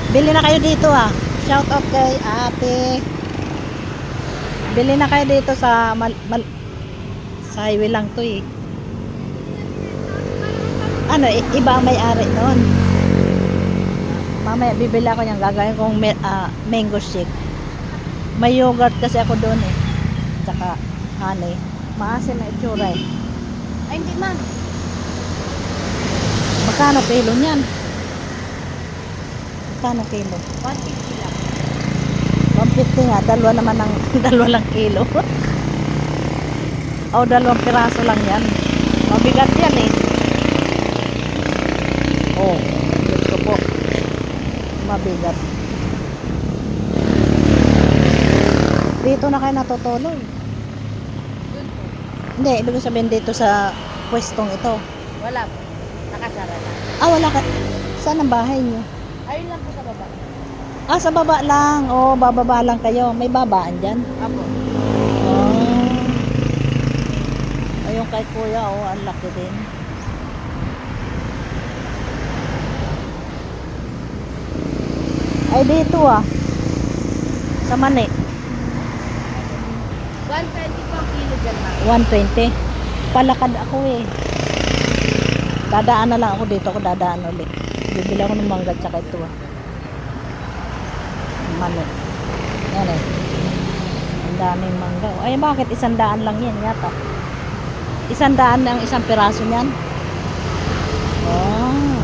Bili na kayo dito ah. Shout out kay ate. Bili na kayo dito sa sa highway lang to eh. Ano, iba ang may-ari noon. Mamaya bibili ako niyang gagawin kong mango shake. May yogurt kasi ako doon eh. Tsaka honey. Maasim na itsura eh. Ay, hindi ma'am. Magkano kilo niyan? Magkano kilo? 150 lang. 150 nga, dalawa naman ang dalawa lang kilo. O, dalawang piraso lang yan. Mabigat yan eh. Oh, Diyos ko po. Mabigat. Dito na kayo natutulog. Doon po. Hindi, ibig sabihin dito sa pwestong ito. Wala po. Nakasara na. Ah, wala ka. Saan ang bahay niyo? Ayun lang po sa baba. Ah, sa baba lang. Oh, bababa lang kayo. May babaan dyan. Apo. Oh. Ayun kay kuya, oh, ang laki din. Ay, dito ah. Sa Mani. 120 po ang kilo dyan ma'am. 120. Palakad ako eh. Dadaan na lang ako dito. Ako dadaan ulit. Bibili ako ng mangga tsaka ito ah. Mani. Yan eh. Ang daming mangga. Ay, bakit 100 lang yan yata? 100 ang isang piraso niyan? Oh.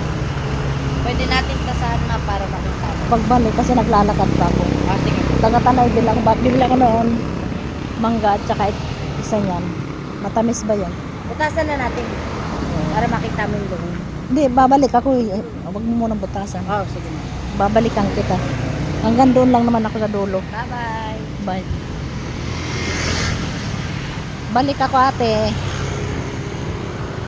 Pwede natin tasahan na para makita. Pagbalik kasi naglalakad pa ako. Ah, sige. Taga-Tanay bilang. Bibili ako noon mangga at saka isa niyan. Matamis ba yan? Butasan na natin. Para makita mo yung loob. Hindi, babalik ako eh. Huwag mo munang butasan. Oh, sige ma'am. Babalikan kita. Hanggang doon lang naman ako sa dulo. Bye-bye. Bye. Balik ako ate.